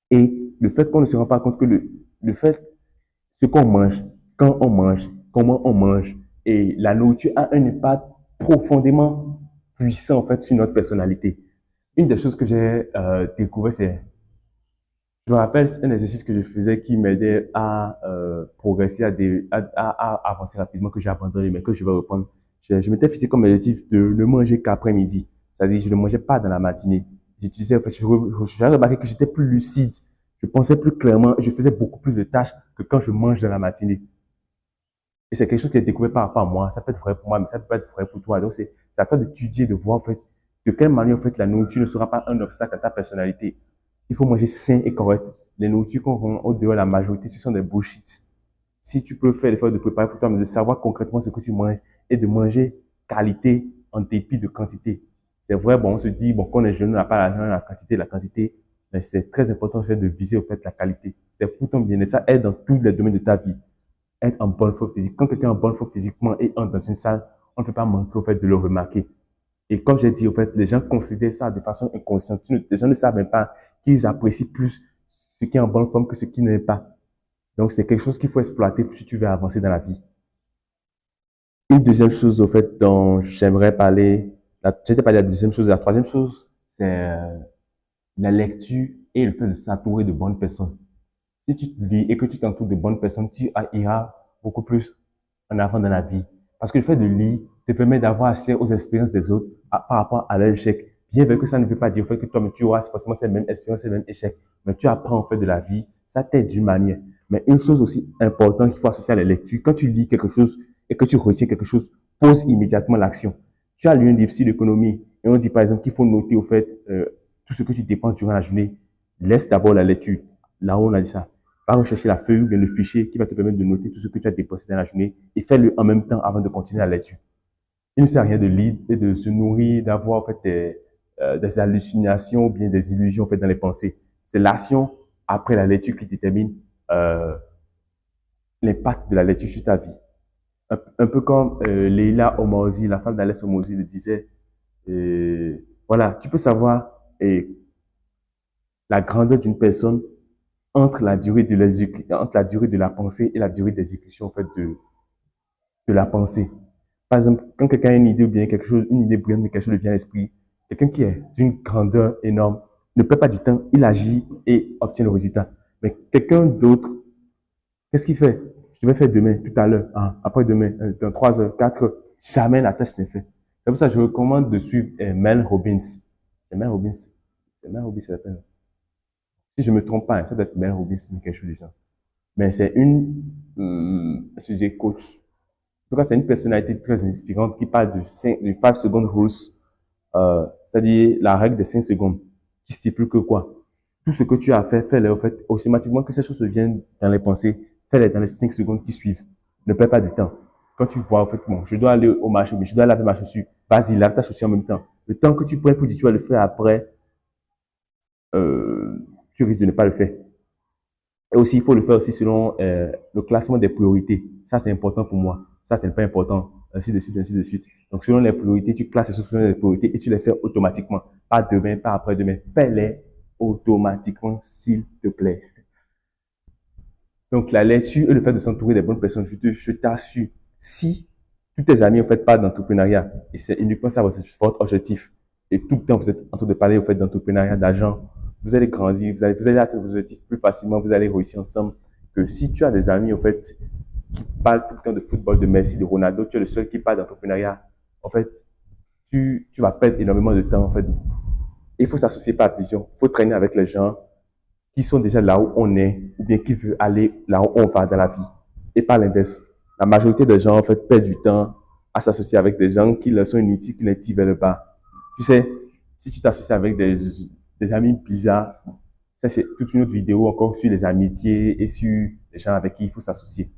Et le fait qu'on ne se rend pas compte que le fait, ce qu'on mange, quand on mange, comment on mange, et la nourriture a un impact profondément puissant, en fait, sur notre personnalité. Une des choses que j'ai découvert, c'est, je me rappelle, c'est un exercice que je faisais qui m'aidait à progresser, à avancer rapidement, que j'ai abandonné, mais que je vais reprendre. Je m'étais fixé comme objectif de ne manger qu'après-midi. C'est-à-dire, je ne mangeais pas dans la matinée. J'utilisais, en fait, j'ai remarqué que j'étais plus lucide. Je pensais plus clairement, je faisais beaucoup plus de tâches que quand je mange dans la matinée. Et c'est quelque chose qui est découvert par rapport à moi. Ça peut être vrai pour moi, mais ça peut pas être vrai pour toi. Donc, c'est à toi d'étudier, de voir, en fait, de quelle manière, en fait, la nourriture ne sera pas un obstacle à ta personnalité. Il faut manger sain et correct. Les nourritures qu'on vend au dehors, la majorité, ce sont des bullshit. si tu peux faire l'effort de préparer pour toi, mais de savoir concrètement ce que tu manges et de manger qualité en dépit de quantité. C'est vrai, bon, on se dit, bon, quand on est jeune, on n'a pas l'argent, la quantité, mais c'est très important en fait, de viser au fait la qualité. C'est pour ton bien-être. Ça aide dans tous les domaines de ta vie. Être en bonne forme physique. Quand quelqu'un est en bonne forme physiquement et entre dans une salle, on ne peut pas manquer au fait de le remarquer. Et comme j'ai dit, au fait, les gens considèrent ça de façon inconsciente. Les gens ne savent même pas qu'ils apprécient plus ce qui est en bonne forme que ce qui n'est pas. Donc, c'est quelque chose qu'il faut exploiter si tu veux avancer dans la vie. Une deuxième chose, au fait, dont j'aimerais parler, j'étais parlé de la deuxième chose. La troisième chose, c'est la lecture et le fait de s'entourer de bonnes personnes. Si tu te lis et que tu t'entoures de bonnes personnes, tu iras beaucoup plus en avant dans la vie. Parce que le fait de lire te permet d'avoir accès aux expériences des autres par rapport à leur échec. Bien vrai que ça ne veut pas dire fait que toi, tu auras forcément ces mêmes expériences, ces mêmes échecs. Mais tu apprends en fait de la vie. Ça t'aide d'une manière. Mais une chose aussi importante qu'il faut associer à la lecture, quand tu lis quelque chose et que tu retiens quelque chose, pose immédiatement l'action. Tu as lu un livre sur l'économie et on dit par exemple qu'il faut noter au fait tout ce que tu dépenses durant la journée. Laisse d'abord la lecture. Là où on a dit ça, va rechercher la feuille ou bien le fichier qui va te permettre de noter tout ce que tu as dépensé dans la journée et fais-le en même temps avant de continuer la lecture. Il ne sert à rien de lire et de se nourrir, d'avoir en fait des hallucinations ou bien des illusions en fait dans les pensées. C'est l'action après la lecture qui détermine euh, l'impact de la lecture sur ta vie. Un peu comme Leila Omozi, la femme d'Alès Omozi le disait, voilà, tu peux savoir la grandeur d'une personne entre la durée de la pensée et la durée d'exécution en fait de la pensée. Par exemple, quand quelqu'un a une idée ou bien quelque chose, une idée brillante, mais quelque chose lui vient à l'esprit, quelqu'un qui est d'une grandeur énorme ne perd pas du temps, il agit et obtient le résultat. Mais quelqu'un d'autre, qu'est-ce qu'il fait? Je vais faire demain, tout à l'heure, hein, après-demain, dans 3 heures, 4 heures. Jamais la tâche n'est faite. C'est pour ça que je recommande de suivre Mel Robbins. C'est Mel Robbins. C'est Mel Robbins, ça s'appelle. Si je ne me trompe pas, hein, ça doit être Mel Robbins ou quelque chose du genre. Mais c'est est-ce que j'ai coach? En tout cas, c'est une personnalité très inspirante qui parle du 5 secondes rules, c'est-à-dire la règle des 5 secondes, qui stipule que quoi? Tout ce que tu as fait, fais-le, en fait, automatiquement que ces choses se viennent dans les pensées, fais-les dans les 5 secondes qui suivent. Ne perds pas du temps. Quand tu vois, en fait, bon, je dois aller au marché, mais je dois laver ma chaussure. Vas-y, lave ta chaussure en même temps. Le temps que tu prends pour dire tu vas le faire après, euh, tu risques de ne pas le faire. Et aussi, il faut le faire aussi selon le classement des priorités. Ça, c'est important pour moi. Ça, c'est pas important. Ainsi de suite, ainsi de suite. Donc, selon les priorités, tu classes les choses selon les priorités et tu les fais automatiquement. Pas demain, pas après-demain. Fais-les automatiquement, s'il te plaît. Donc, la lecture et le fait de s'entourer des bonnes personnes, je t'assure, si tous tes amis ne faites pas d'entrepreneuriat, et c'est uniquement ça votre objectif, et tout le temps vous êtes en train de parler au fait d'entrepreneuriat, d'argent, vous allez grandir, vous allez atteindre vos objectifs plus facilement, vous allez réussir ensemble que si tu as des amis au fait qui parlent tout le temps de football, de Messi, de Ronaldo, tu es le seul qui parle d'entrepreneuriat, en fait, tu vas perdre énormément de temps en fait. Il faut s'associer par vision, il faut traîner avec les gens qui sont déjà là où on est, ou bien qui veulent aller là où on va dans la vie. Et pas l'inverse. La majorité des gens, en fait, perdent du temps à s'associer avec des gens qui leur sont inutiles, qui ne les tirent vers le bas. Tu sais, si tu t'associes avec des amis bizarres, ça c'est toute une autre vidéo encore sur les amitiés et sur les gens avec qui il faut s'associer.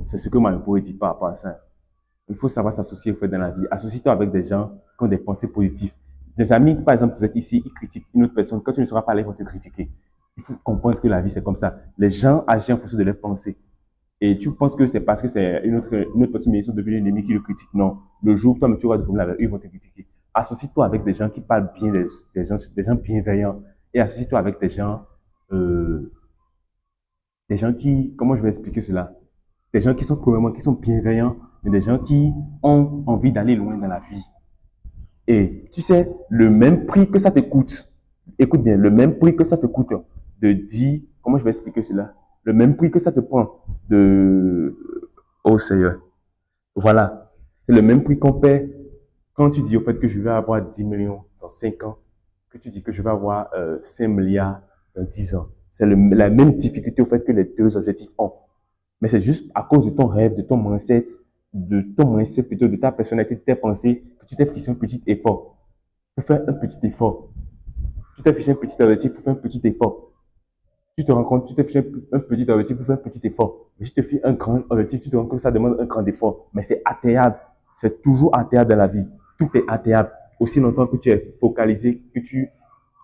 C'est ce que moi je pourrais dire par rapport à ça. Il faut savoir s'associer au fait dans la vie. Associe-toi avec des gens qui ont des pensées positives. Des amis, par exemple, vous êtes ici, ils critiquent une autre personne. Quand tu ne seras pas là, ils vont te critiquer. Il faut comprendre que la vie, c'est comme ça. Les gens agissent en fonction de leurs pensées. Et tu penses que c'est parce que c'est une autre personne, mais ils sont devenus ennemis qui le critiquent. Non. Le jour où toi, tu auras des problèmes avec eux, ils vont te critiquer. Associe-toi avec des gens qui parlent bien, des gens bienveillants. Et associe-toi avec euh, des gens qui, comment je vais expliquer cela? Des gens qui sont premièrement, qui sont bienveillants, mais des gens qui ont envie d'aller loin dans la vie. Et tu sais, le même prix que ça te coûte, écoute bien, le même prix que ça te coûte de dire, comment je vais expliquer cela? Le même prix que ça te prend de, oh Seigneur, voilà, c'est le même prix qu'on paie quand tu dis au fait que je vais avoir 10 millions dans 5 ans, que tu dis que je vais avoir 5 milliards dans 10 ans. C'est la même difficulté au fait que les deux objectifs ont. Mais c'est juste à cause de ton rêve, de ton mindset plutôt, de ta personnalité, de tes pensées, que tu t'es fixé un petit effort. Pour faire un petit effort. Tu t'es fixé un petit objectif pour faire un petit effort. Tu te rends compte, tu te fais un petit objectif pour faire un petit effort. Mais si tu te fais un grand objectif, tu te rends compte que ça demande un grand effort. Mais c'est atteignable. C'est toujours atteignable dans la vie. Tout est atteignable. Aussi longtemps que tu es focalisé, que tu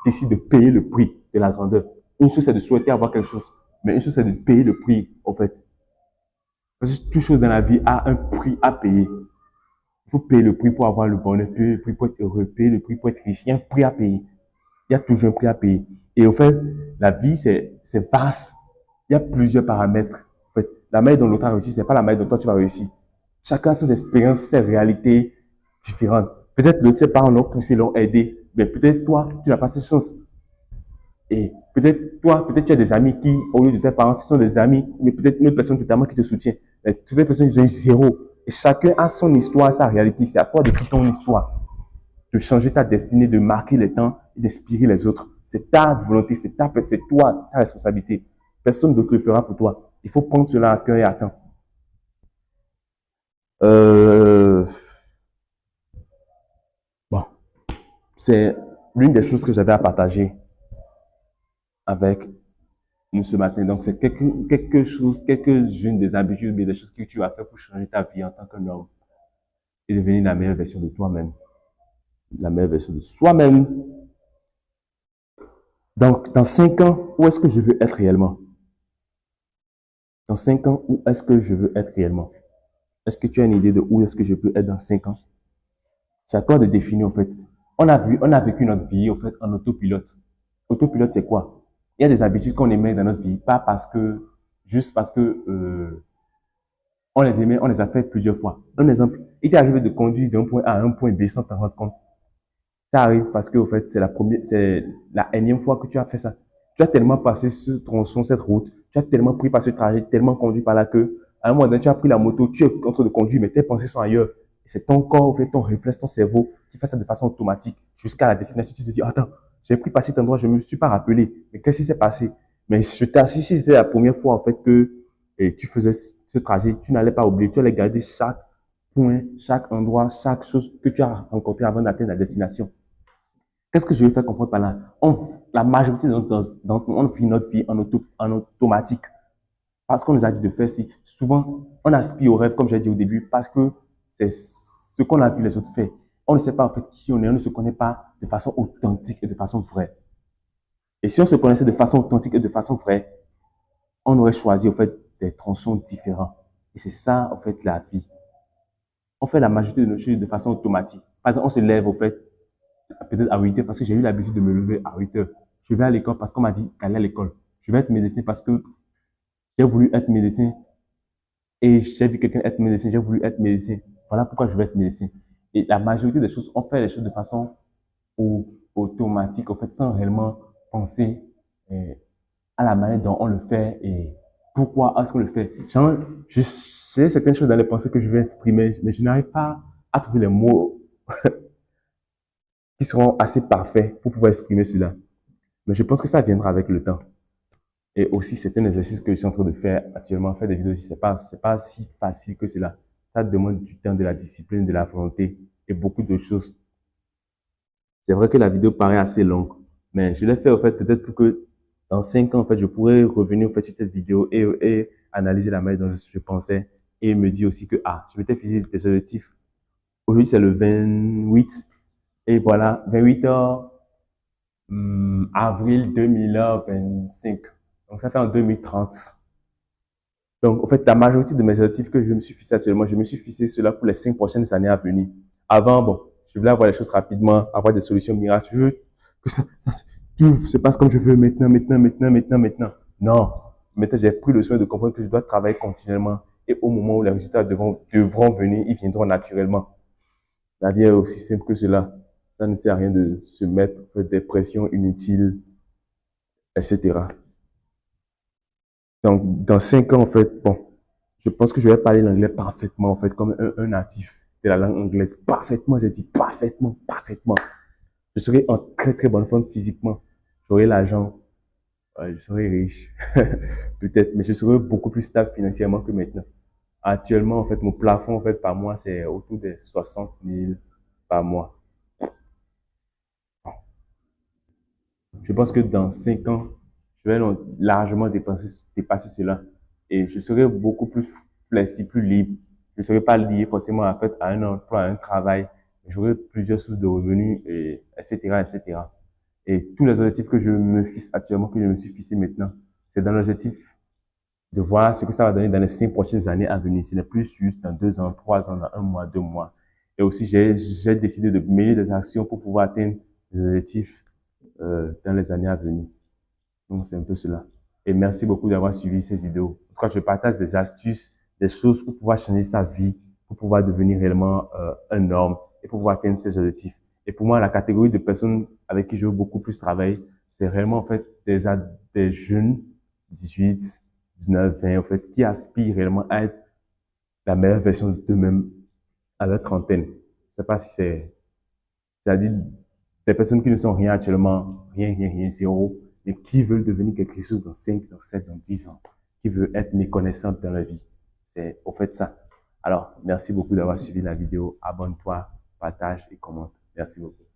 décides de payer le prix de la grandeur. Une chose, c'est de souhaiter avoir quelque chose. Mais une chose, c'est de payer le prix, en fait. Parce que toute chose dans la vie a un prix à payer. Il faut payer le prix pour avoir le bonheur, payer le prix pour être heureux, payer le prix pour être riche. Il y a un prix à payer. Il y a toujours un prix à payer. Et au fait, la vie, c'est vaste. Il y a plusieurs paramètres. En fait, la manière dont l'autre a réussi, c'est pas la manière dont toi tu vas réussir. Chacun a ses expériences, ses réalités différentes. Peut-être que ses parents l'ont poussé, l'ont aidé, mais peut-être toi, tu n'as pas cette chance. Et peut-être toi, peut-être tu as des amis qui, au lieu de tes parents, ce sont des amis, mais peut-être une autre personne totalement qui te soutient. Mais toutes les personnes, ils ont eu zéro. Et chacun a son histoire, sa réalité. C'est à toi d'écrire ton histoire, de changer ta destinée, de marquer les temps et d'inspirer les autres. C'est ta volonté, c'est toi, ta responsabilité. Personne d'autre le fera pour toi. Il faut prendre cela à cœur et à temps. Euh, bon, c'est l'une des choses que j'avais à partager avec nous ce matin. Donc, c'est quelque chose, quelques-unes des habitudes, mais des choses que tu vas faire pour changer ta vie en tant qu'un homme et devenir la meilleure version de toi-même, la meilleure version de soi-même. Donc, dans 5 ans, où est-ce que je veux être réellement? Dans 5 ans, où est-ce que je veux être réellement? Est-ce que tu as une idée de où est-ce que je peux être dans 5 ans? C'est à toi de définir, en fait. On a vécu notre vie, en fait, en autopilote. Autopilote, c'est quoi? Il y a des habitudes qu'on aimait dans notre vie, pas parce que, juste parce que, on les aimait, on les a fait plusieurs fois. Un exemple, il t'est arrivé de conduire d'un point A à un point B sans t'en rendre compte. Ça arrive parce que, au fait, c'est la énième fois que tu as fait ça. Tu as tellement passé ce tronçon, cette route, tu as tellement pris par ce trajet, tellement conduit par là que, à un moment donné, tu as pris la moto, tu es en train de conduire, mais tes pensées sont ailleurs. C'est ton corps, au fait, ton réflexe, ton cerveau qui fait ça de façon automatique jusqu'à la destination. Tu te dis, attends, j'ai pris par cet endroit, je ne me suis pas rappelé. Mais qu'est-ce qui s'est passé? Mais je t'assure, si c'est la première fois, en fait, que tu faisais ce trajet, tu n'allais pas oublier, tu allais garder chaque point, chaque endroit, chaque chose que tu as rencontré avant d'atteindre la destination. Qu'est-ce que je veux faire comprendre par là? La majorité d'entre nous, on vit notre vie en automatique. Parce qu'on nous a dit de faire ci. Souvent, on aspire au rêve, comme j'ai dit au début, parce que c'est ce qu'on a vu les autres faire. On ne sait pas en fait qui on est, on ne se connaît pas de façon authentique et de façon vraie. Et si on se connaissait de façon authentique et de façon vraie, on aurait choisi en fait des tronçons différents. Et c'est ça en fait la vie. On fait la majorité de nos choses de façon automatique. Par exemple, on se lève au fait peut-être à 8 heures parce que j'ai eu l'habitude de me lever à 8 heures. Je vais à l'école parce qu'on m'a dit d'aller à l'école. Je vais être médecin parce que j'ai voulu être médecin et j'ai vu quelqu'un être médecin, j'ai voulu être médecin. Voilà pourquoi je vais être médecin. Et la majorité des choses, on fait les choses de façon automatique, en fait, sans réellement penser à la manière dont on le fait et pourquoi est-ce qu'on le fait. Genre, j'ai certaines choses dans les pensées que je vais exprimer, mais je n'arrive pas à trouver les mots qui seront assez parfaits pour pouvoir exprimer cela. Mais je pense que ça viendra avec le temps. Et aussi, c'est un exercice que je suis en train de faire actuellement. Faire des vidéos, c'est pas si facile que cela. Ça demande du temps, de la discipline, de la volonté et beaucoup de choses. C'est vrai que la vidéo paraît assez longue, mais je l'ai fait, au fait, peut-être pour que dans 5 ans, en fait, je pourrais revenir, au fait, sur cette vidéo et analyser la manière dont je pensais et me dire aussi que, je m'étais fixé des objectifs. Aujourd'hui, c'est le 28 et voilà, 28 heures, avril 2025. Donc, ça fait en 2030. Donc, en fait, la majorité de mes objectifs que je me suis fixé actuellement, je me suis fixé cela pour les 5 prochaines années à venir. Avant, bon, je voulais avoir les choses rapidement, avoir des solutions miracles. Je veux que tout se passe comme je veux maintenant, maintenant, maintenant, maintenant, maintenant. Non. Maintenant, j'ai pris le soin de comprendre que je dois travailler continuellement. Et au moment où les résultats devront venir, ils viendront naturellement. La vie est aussi simple que cela. Ça ne sert à rien de se mettre des pressions inutiles, etc. Donc, dans 5 ans, en fait, bon, je pense que je vais parler l'anglais parfaitement, en fait, comme un natif de la langue anglaise. Parfaitement, j'ai dit parfaitement, parfaitement. Je serai en très, très bonne forme physiquement. J'aurai l'argent, je serai riche, peut-être, mais je serai beaucoup plus stable financièrement que maintenant. Actuellement, en fait, mon plafond, en fait, par mois, c'est autour des 60 000 par mois. Je pense que dans 5 ans, je vais largement dépasser cela. Et je serai beaucoup plus flexible, plus libre. Je ne serai pas lié forcément en fait, à un emploi, à un travail. J'aurai plusieurs sources de revenus, et, etc., etc. Et tous les objectifs que je me fixe actuellement, que je me suis fixé maintenant, c'est dans l'objectif de voir ce que ça va donner dans les 5 prochaines années à venir. Ce n'est plus juste dans 2 ans, 3 ans, dans un mois, 2 mois. Et aussi, j'ai décidé de mener des actions pour pouvoir atteindre les objectifs dans les années à venir. Donc, c'est un peu cela. Et merci beaucoup d'avoir suivi ces vidéos. En tout cas, je partage des astuces, des choses pour pouvoir changer sa vie, pour pouvoir devenir réellement un homme et pour pouvoir atteindre ses objectifs. Et pour moi, la catégorie de personnes avec qui je veux beaucoup plus travailler, c'est réellement en fait des jeunes, 18, 19, 20, en fait, qui aspirent réellement à être la meilleure version d'eux-mêmes à leur trentaine. Je ne sais pas si c'est-à-dire des personnes qui ne sont rien actuellement, rien, zéro, mais qui veulent devenir quelque chose dans 5, dans 7, dans 10 ans, qui veulent être méconnaissantes dans la vie. C'est au fait ça. Alors, merci beaucoup d'avoir suivi la vidéo. Abonne-toi, partage et commente. Merci beaucoup.